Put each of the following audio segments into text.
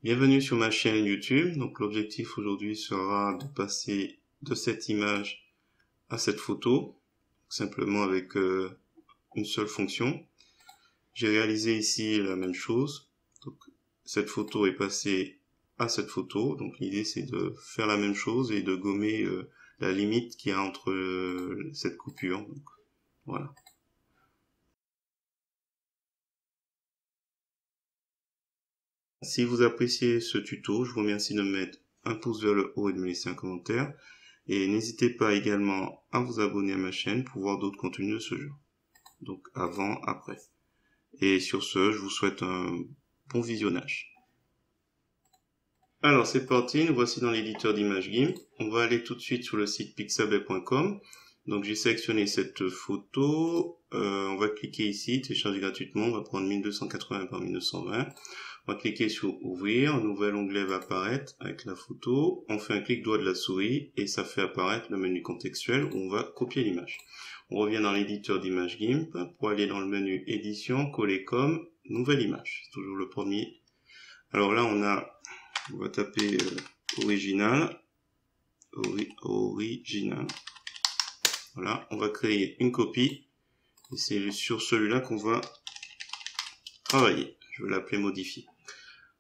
Bienvenue sur ma chaîne YouTube. Donc l'objectif aujourd'hui sera de passer de cette image à cette photo, simplement avec une seule fonction. J'ai réalisé ici la même chose. Donc cette photo est passée à cette photo. Donc l'idée c'est de faire la même chose et de gommer la limite qu'il y a entre cette coupure. Donc, voilà. Si vous appréciez ce tuto, je vous remercie de me mettre un pouce vers le haut et de me laisser un commentaire. Et n'hésitez pas également à vous abonner à ma chaîne pour voir d'autres contenus de ce genre. Donc avant, après. Et sur ce, je vous souhaite un bon visionnage. Alors c'est parti, nous voici dans l'éditeur d'image GIMP. On va aller tout de suite sur le site pixabay.com. Donc j'ai sélectionné cette photo. On va cliquer ici, télécharger gratuitement. On va prendre 1280 par 1920. On va cliquer sur ouvrir, un nouvel onglet va apparaître avec la photo. On fait un clic droit de la souris et ça fait apparaître le menu contextuel où on va copier l'image. On revient dans l'éditeur d'image GIMP pour aller dans le menu édition, coller comme, nouvelle image. C'est toujours le premier. Alors là on va taper original. Original. Voilà, on va créer une copie et c'est sur celui-là qu'on va travailler. Je vais l'appeler modifier.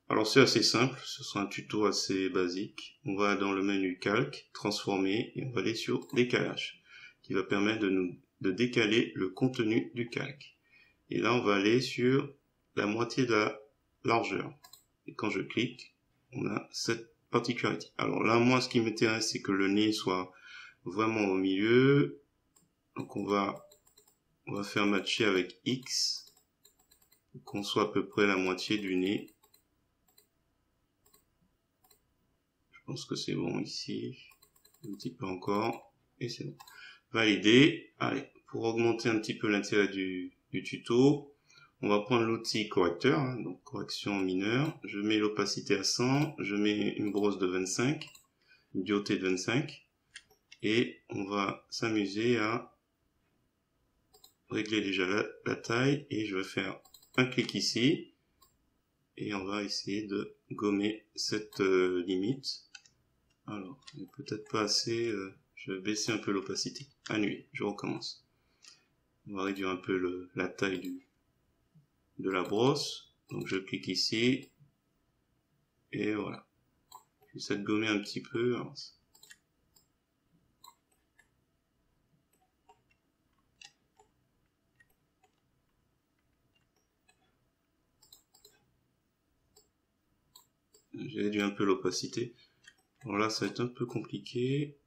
Alors c'est assez simple, ce sera un tuto assez basique. On va dans le menu calque, transformer et on va aller sur décalage qui va permettre de décaler le contenu du calque. Et là on va aller sur la moitié de la largeur. Et quand je clique, on a cette particularité. Alors là moi ce qui m'intéresse c'est que le nez soit vraiment au milieu. Donc on va faire matcher avec X pour qu'on soit à peu près la moitié du nez. Je pense que c'est bon ici, un petit peu encore, et c'est bon. Valider. Allez, pour augmenter un petit peu l'intérêt du tuto, on va prendre l'outil correcteur, hein, donc correction mineure. Je mets l'opacité à 100, je mets une brosse de 25, une dureté de 25, et on va s'amuser à régler déjà la taille, et je vais faire un clic ici, et on va essayer de gommer cette limite. Alors, peut-être pas assez, je vais baisser un peu l'opacité. Annuler, je recommence. On va réduire un peu la taille de la brosse. Donc je clique ici. Et voilà. J'essaie de gommer un petit peu. Alors, j'ai réduit un peu l'opacité. Alors là, ça va être un peu compliqué.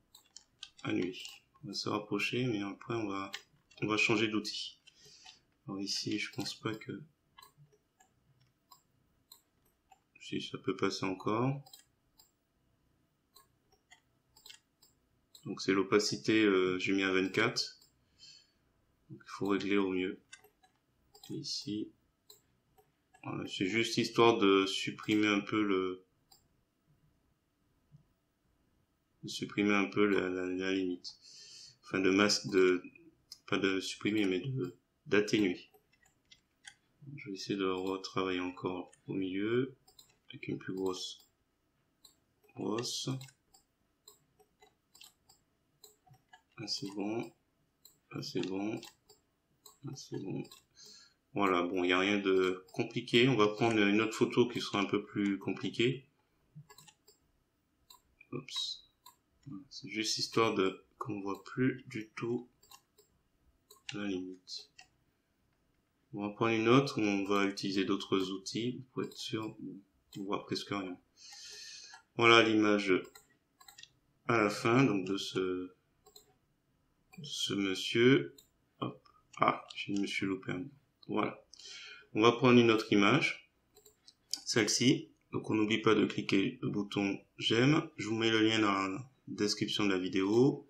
Annuler. On va se rapprocher, mais après on va changer d'outil. Alors ici, je pense pas que... Si ça peut passer encore. Donc c'est l'opacité, j'ai mis à 24. Donc il faut régler au mieux. Et ici, voilà, c'est juste histoire de supprimer un peu la limite. Enfin pas de supprimer mais d'atténuer. Je vais essayer de retravailler encore au milieu avec une plus grosse brosse. Là c'est bon. Là c'est bon. Là c'est bon. Voilà, bon, il n'y a rien de compliqué. On va prendre une autre photo qui sera un peu plus compliquée. Oups. C'est juste histoire qu'on voit plus du tout la limite. On va prendre une autre où on va utiliser d'autres outils pour être sûr de voir presque rien. Voilà l'image à la fin donc de ce monsieur. Hop. Ah, je me suis loupé un. Voilà. On va prendre une autre image, celle-ci. Donc on n'oublie pas de cliquer le bouton j'aime. Je vous mets le lien dans la description de la vidéo.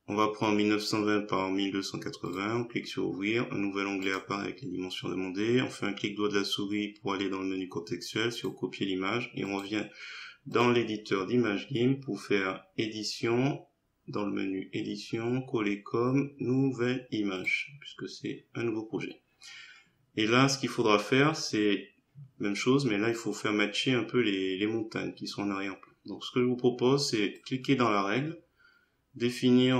On va prendre 1920 par 1280, on clique sur ouvrir, un nouvel onglet apparaît avec les dimensions demandées, on fait un clic droit de la souris pour aller dans le menu contextuel sur copier l'image et on revient dans l'éditeur d'image GIMP pour faire édition, dans le menu édition, coller comme, nouvelle image, puisque c'est un nouveau projet. Et là, ce qu'il faudra faire, c'est même chose, mais là il faut faire matcher un peu les montagnes qui sont en arrière-plan. Donc ce que je vous propose, c'est cliquer dans la règle, définir,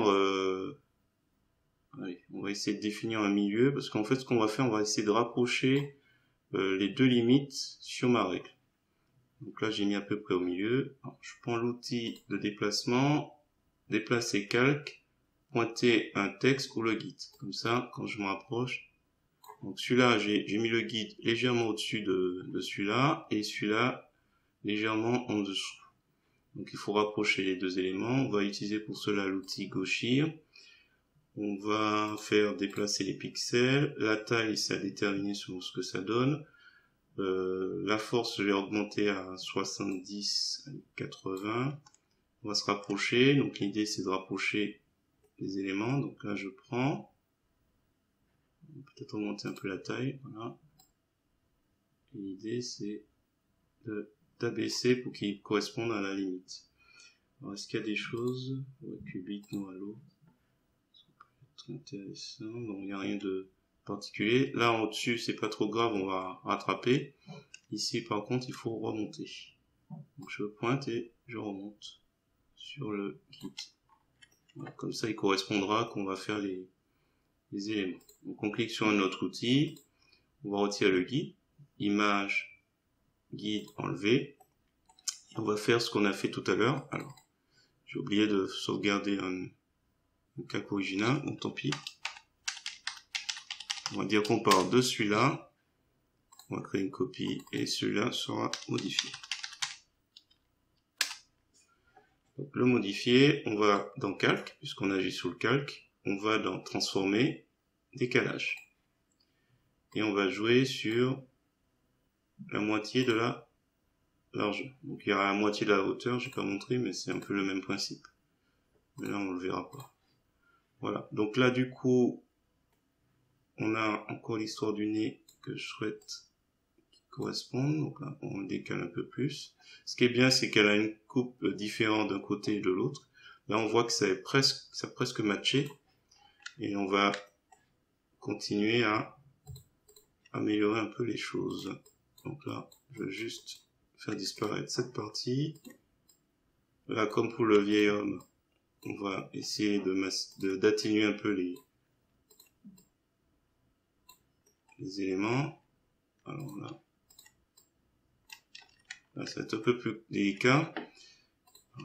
allez, on va essayer de définir un milieu, parce qu'en fait ce qu'on va faire, on va essayer de rapprocher les deux limites sur ma règle. Donc là j'ai mis à peu près au milieu. Alors, je prends l'outil de déplacement, déplacer calque, pointer un texte ou le guide. Comme ça, quand je me rapproche, donc celui-là, j'ai mis le guide légèrement au-dessus de celui-là, et celui-là légèrement en dessous. Donc il faut rapprocher les deux éléments. On va utiliser pour cela l'outil gauchir. On va faire déplacer les pixels. La taille, c'est à déterminer selon ce que ça donne. La force, je vais augmenter à 70, 80. On va se rapprocher. Donc l'idée, c'est de rapprocher les éléments. Donc là, je prends. Peut-être augmenter un peu la taille. Voilà. L'idée, c'est d'abaisser pour qu'il corresponde à la limite. Alors, est-ce qu'il y a des choses? Ouais, cubique, non, halo. Ça peut être intéressant. Donc, il n'y a rien de particulier. Là, en dessus, c'est pas trop grave, on va rattraper. Ici, par contre, il faut remonter. Donc, je pointe et je remonte sur le guide. Voilà, comme ça, il correspondra qu'on va faire les éléments. Donc, on clique sur un autre outil. On va retirer le guide. Image, guide, enlever. Et on va faire ce qu'on a fait tout à l'heure. Alors, j'ai oublié de sauvegarder un calque original, donc tant pis. On va dire qu'on part de celui-là. On va créer une copie et celui-là sera modifié. Donc le modifier, on va dans calque, puisqu'on agit sous le calque. On va dans transformer, décalage. Et on va jouer sur la moitié de la largeur. Donc il y aura la moitié de la hauteur, je n'ai pas montré, mais c'est un peu le même principe. Mais là on le verra pas. Voilà, donc là du coup, on a encore l'histoire du nez que je souhaite qui corresponde. Donc là, on le décale un peu plus. Ce qui est bien, c'est qu'elle a une coupe différente d'un côté et de l'autre. Là, on voit que ça a presque matché. Et on va continuer à améliorer un peu les choses. Donc là, je vais juste faire disparaître cette partie. Là, comme pour le vieil homme, on va essayer d'atténuer un peu les éléments. Alors là, ça va être un peu plus délicat.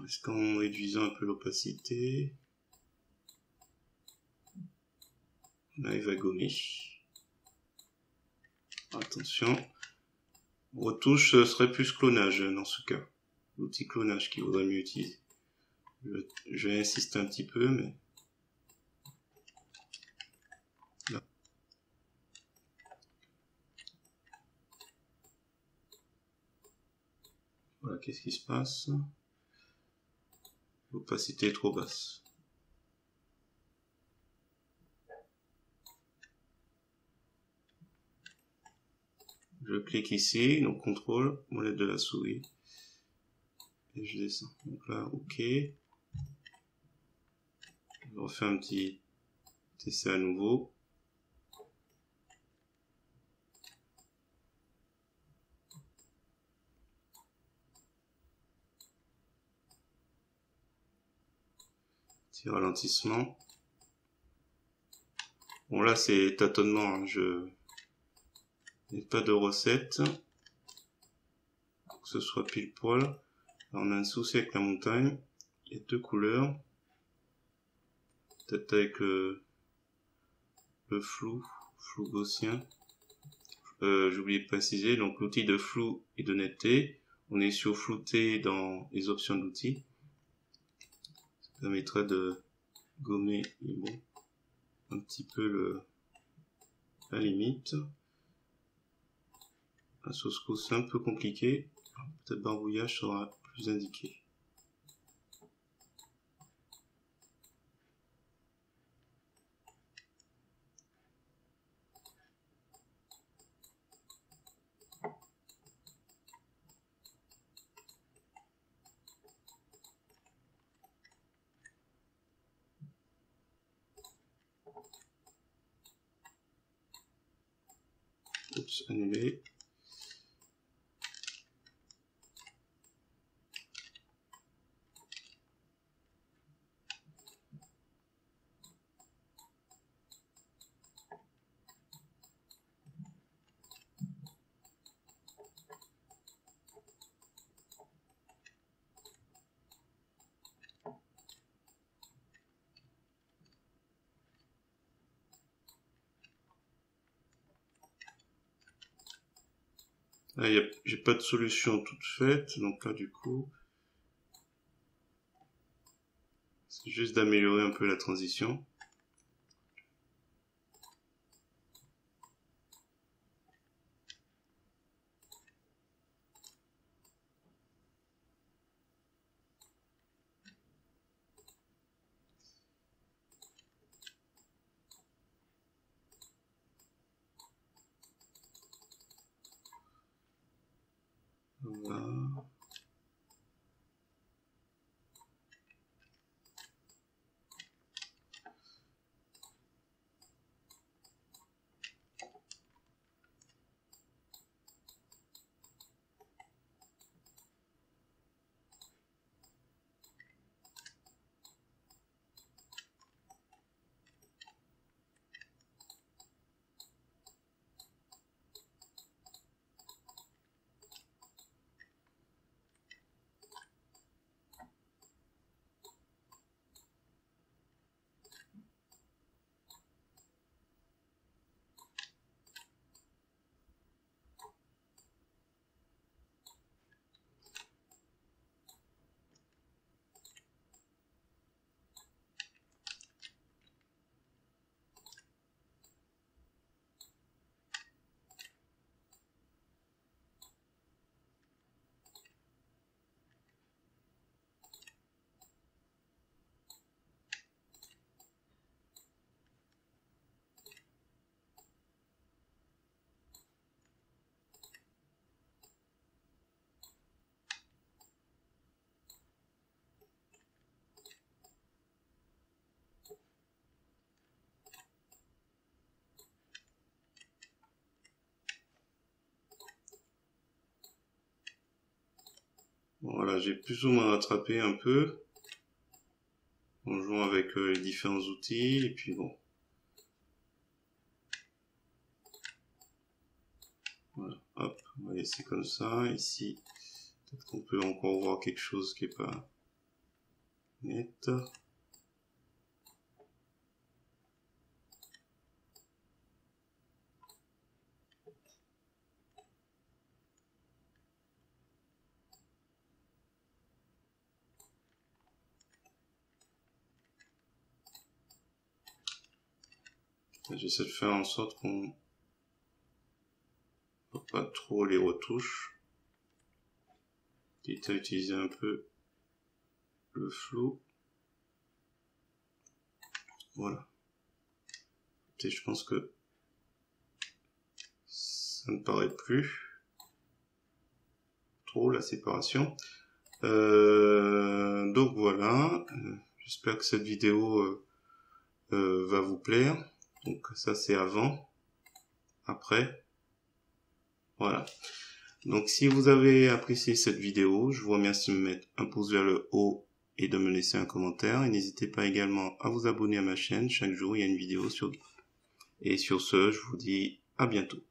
Est-ce qu'en réduisant un peu l'opacité, là il va gommer. Attention. Retouche, ce serait plus clonage dans ce cas. L'outil clonage qu'il vaudrait mieux utiliser. Je vais insister un petit peu, mais... Là. Voilà, qu'est-ce qui se passe? L'opacité est trop basse. Je clique ici, donc contrôle, molette de la souris. Et je descends. Donc là, ok. Je refais un petit essai à nouveau. Petit ralentissement. Bon là c'est tâtonnement, hein. Je n'ai pas de recette. Pour que ce soit pile poil. Là, on a un souci avec la montagne. Il y a deux couleurs. Peut-être avec le flou gaussien. J'ai oublié de préciser, donc l'outil de flou et de netteté. On est sur flouté dans les options d'outils. Ça permettra de gommer un petit peu la limite. La sauce cause c'est un peu compliqué. Peut-être barbouillage sera plus indiqué. Oups, annulé. Là, j'ai pas de solution toute faite, donc là, du coup, c'est juste d'améliorer un peu la transition. Voilà. Voilà, j'ai plus ou moins rattrapé un peu en jouant avec les différents outils, et puis bon. Voilà, hop, on va laisser comme ça. Ici, peut-être qu'on peut encore voir quelque chose qui est pas net. J'essaie de faire en sorte qu'on ne voit pas trop les retouches. Quitte à utiliser un peu le flou. Voilà. Et je pense que ça ne paraît plus trop la séparation. Donc voilà. J'espère que cette vidéo va vous plaire. Donc ça c'est avant, après. Voilà. Donc si vous avez apprécié cette vidéo, je vous remercie de me mettre un pouce vers le haut et de me laisser un commentaire. Et n'hésitez pas également à vous abonner à ma chaîne. Chaque jour, il y a une vidéo sur. Et sur ce, je vous dis à bientôt.